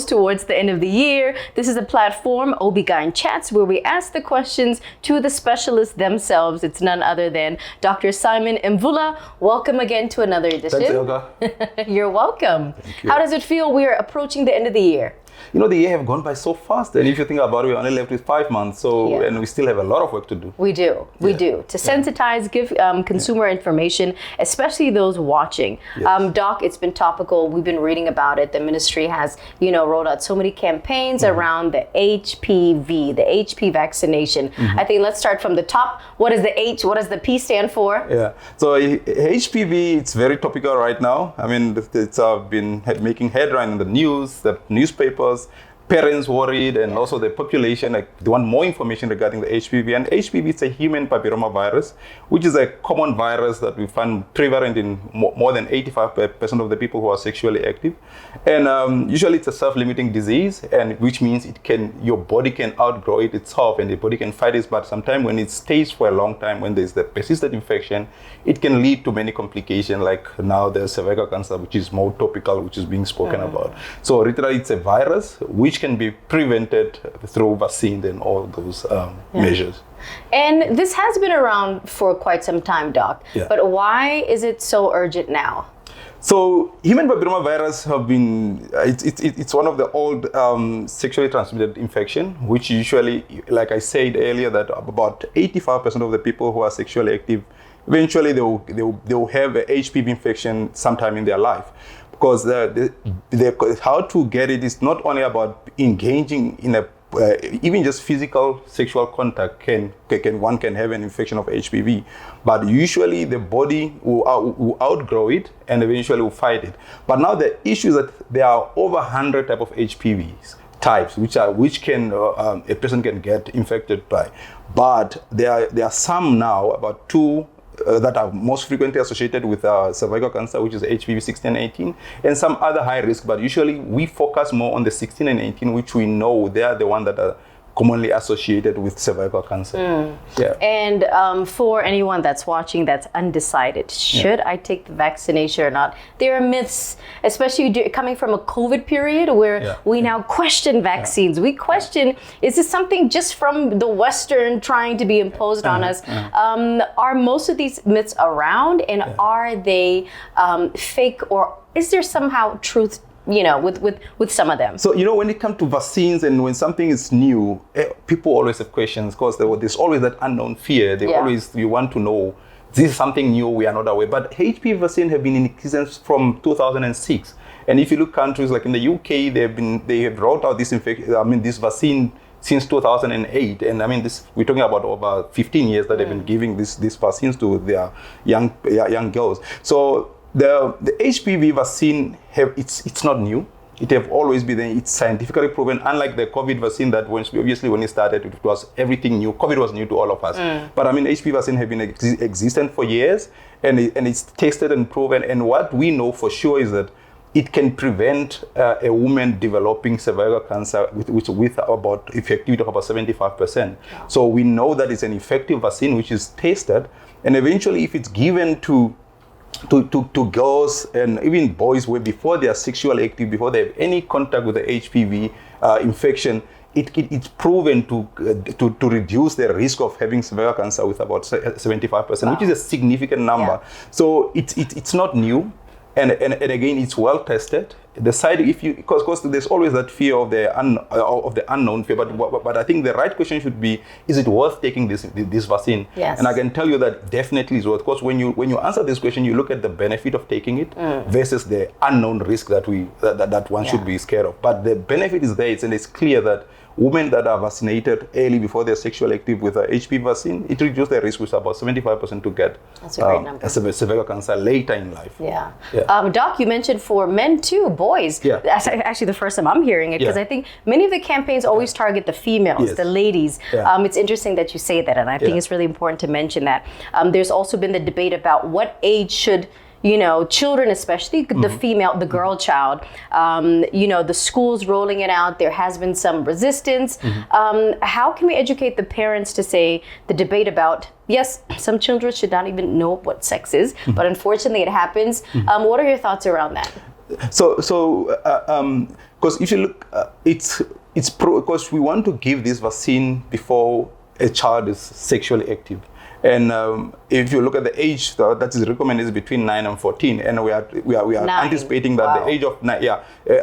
close towards the end of the year. This is a platform, OB-GYN Chats, where we ask the questions to the specialists themselves. It's none other than Dr. Simon Emvula. Welcome again to another edition. Thanks, Elga. You're welcome. Thank you. How does it feel? We are approaching the end of the year. You know, the year have gone by so fast, and if you think about it, we're only left with 5 months, and we still have a lot of work to do. We do. To sensitize, give consumer information, especially those watching. Yes. Doc, it's been topical. We've been reading about it. The ministry has, rolled out so many campaigns around the HPV, the HP vaccination. I think let's start from the top. What is the H? What does the P stand for? Yeah. So HPV, it's very topical right now. I mean, it's been making headline in the news, the newspapers. Parents worried, and also the population, they want more information regarding the HPV. And HPV is a human papillomavirus, which is a common virus that we find prevalent in more than 85% of the people who are sexually active. And usually it's a self-limiting disease, and which means your body can outgrow it itself, and the body can fight it. But sometimes when it stays for a long time, when there's the persistent infection, it can lead to many complications, like now there's cervical cancer, which is more topical, which is being spoken about. So literally it's a virus which can be prevented through vaccine and all those measures. And this has been around for quite some time, Doc. Yeah. But why is it so urgent now? So human papillomavirus have been, it's one of the old sexually transmitted infection, which usually, like I said earlier, that about 85% of the people who are sexually active, eventually they will have a HPV infection sometime in their life. Because how to get it is not only about engaging in a even just physical sexual contact one can have an infection of HPV, but usually the body will outgrow it and eventually will fight it. But now the issue is that there are over 100 types of HPVs types which can a person can get infected by, but there are some now, about 2 that are most frequently associated with cervical cancer, which is HPV 16 and 18, and some other high risk. But usually we focus more on the 16 and 18, which we know they are the ones that are commonly associated with cervical cancer. Yeah. And for anyone that's watching that's undecided, should I take the vaccination or not? There are myths, especially coming from a COVID period where we now question vaccines. We question, is this something just from the Western trying to be imposed on us? Are most of these myths around, and are they fake, or is there somehow truth with some of them? So, when it comes to vaccines and when something is new, people always have questions, because there's always that unknown fear. You want to know, this is something new, we are not aware. But HPV vaccine have been in existence from 2006. And if you look countries like in the UK, they have rolled out this vaccine since 2008. And we're talking about over 15 years that they've been giving these vaccines to their young girls. So the HPV vaccine it's not new. It have always been, it's scientifically proven, unlike the COVID vaccine that when it started, it was everything new. COVID was new to all of us. But HPV vaccine have been existent for years, and it's tested and proven. And what we know for sure is that it can prevent a woman developing cervical cancer with about effectivity of about 75%. So we know that it's an effective vaccine which is tested, and eventually if it's given to girls and even boys before they are sexually active, before they have any contact with the HPV infection, it's proven to reduce the risk of having cervical cancer with about 75%, which is a significant number. So it's not new. And again, it's well tested. Because there's always that fear of the unknown fear, but I think the right question should be: is it worth taking this vaccine? Yes. And I can tell you that definitely is worth. Because when you answer this question, you look at the benefit of taking it versus the unknown risk that one should be scared of. But the benefit is there, and it's clear that women that are vaccinated early before they're sexually active with a HPV vaccine, it reduces their risk with about 75% to get cervical cancer later in life. Doc, you mentioned for men too, boys. That's actually the first time I'm hearing it, because I think many of the campaigns always target the females, the ladies. It's interesting that you say that, and I think it's really important to mention that. There's also been the debate about what age should children, especially the girl child, the schools rolling it out, there has been some resistance. How can we educate the parents to say the debate about, yes, some children should not even know what sex is, but unfortunately it happens. What are your thoughts around that? Because if you look, it's because we want to give this vaccine before a child is sexually active. And if you look at the age that is recommended is between 9 and 14, and we are anticipating that the age of 9,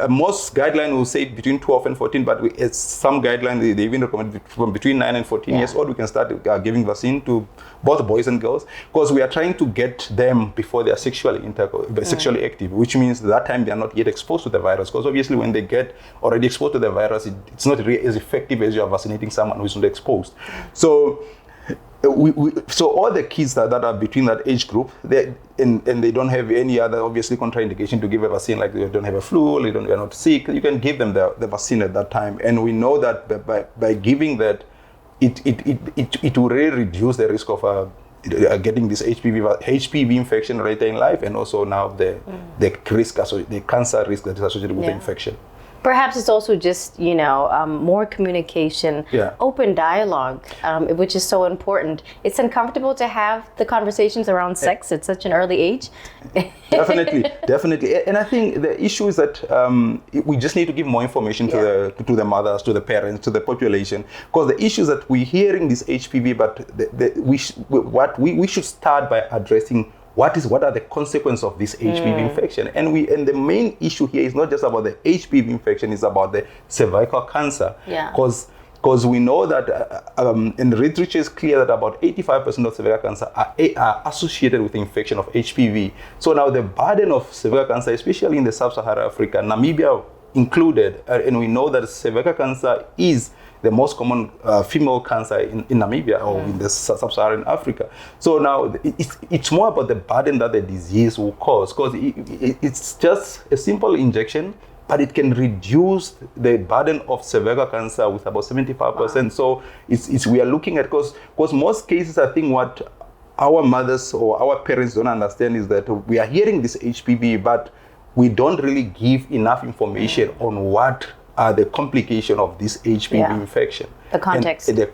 most guidelines will say between 12 and 14, but some guidelines they even recommend from between 9 and 14 years old we can start giving vaccine to both boys and girls, because we are trying to get them before they are sexually active, which means that time they are not yet exposed to the virus. Because obviously when they get already exposed to the virus, it's not really as effective as you are vaccinating someone who is not exposed. So all the kids that are between that age group, they don't have any other obviously contraindication to give a vaccine, like they don't have a flu, they're not sick, you can give them the vaccine at that time. And we know that by giving that, it will really reduce the risk of getting this HPV infection later in life, and also now the risk, the cancer risk that is associated with the infection. Perhaps it's also just, more communication, open dialogue, which is so important. It's uncomfortable to have the conversations around sex at such an early age. Definitely. And I think the issue is that we just need to give more information to the mothers, to the parents, to the population. Because the issue is that we're hearing this HPV, but we should start by addressing what are the consequences of this HPV infection. And the main issue here is not just about the HPV infection, it's about the cervical cancer. Because we know that, and the literature is clear that about 85% of cervical cancer are associated with the infection of HPV. So now the burden of cervical cancer, especially in the sub-Saharan Africa, Namibia included, and we know that cervical cancer is the most common female cancer in Namibia or in the sub-Saharan Africa. So now it's more about the burden that the disease will cause, because it's just a simple injection, but it can reduce the burden of cervical cancer with about 75%. So we are looking at, because most cases, I think what our mothers or our parents don't understand is that we are hearing this HPV, but we don't really give enough information on what are the complications of this HPV infection. The context. And the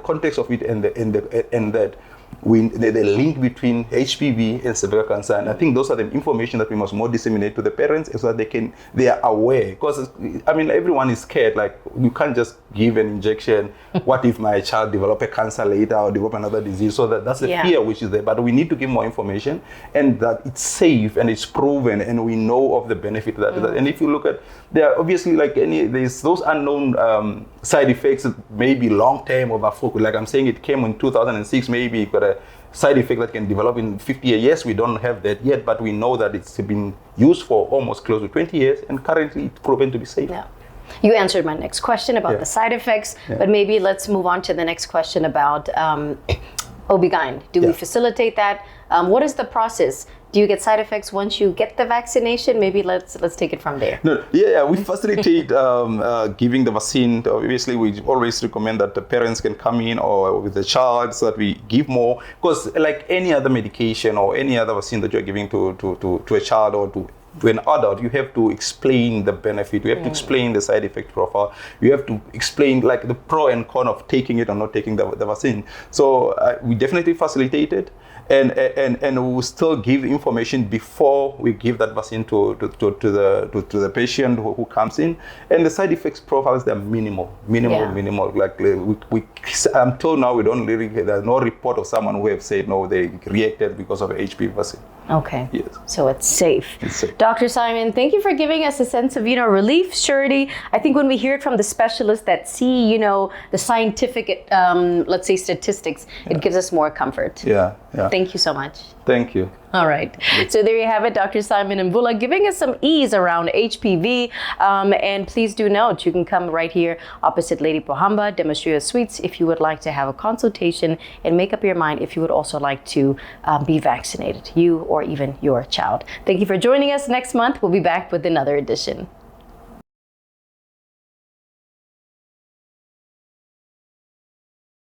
context of it, and that the link between HPV and cervical cancer. And I think those are the information that we must more disseminate to the parents, so that they are aware. Because everyone is scared. Like, you can't just give an injection. What if my child develop a cancer later or develop another disease? So that's the fear which is there. But we need to give more information, and that it's safe and it's proven, and we know of the benefit that. And if you look at, there are obviously there's those unknown side effects that may be long term or focus. Like I'm saying, it came in 2006. Maybe it got a side effect that can develop in 50 years. We don't have that yet, but we know that it's been used for almost close to 20 years, and currently it's proven to be safe. Yeah. You answered my next question about the side effects, but maybe let's move on to the next question about OB-GYN. Do we facilitate that? What is the process? Do you get side effects once you get the vaccination? Maybe let's take it from there. We facilitate giving the vaccine. Obviously, we always recommend that the parents can come in or with the child, so that we give more. Because like any other medication or any other vaccine that you're giving to a child or to an adult, you have to explain the benefit. You have to explain the side effect profile. You have to explain like the pro and con of taking it or not taking the vaccine. So we definitely facilitate it. And we will still give information before we give that vaccine to the patient who comes in. And the side effects profiles, they're minimal. Like I'm told now there's no report of someone who have said no, they reacted because of HPV vaccine. Okay. Yes. So it's safe. Dr. Simon, thank you for giving us a sense of, relief, surety. I think when we hear it from the specialists that see, the scientific, let's say statistics, it gives us more comfort. Yeah. Thank you so much. Thank you. All right. So there you have it, Dr. Simon Emvula giving us some ease around HPV. And please do note, you can come right here opposite Lady Pohamba, Demonstria Suites, if you would like to have a consultation and make up your mind if you would also like to be vaccinated, you or even your child. Thank you for joining us. Next month, we'll be back with another edition.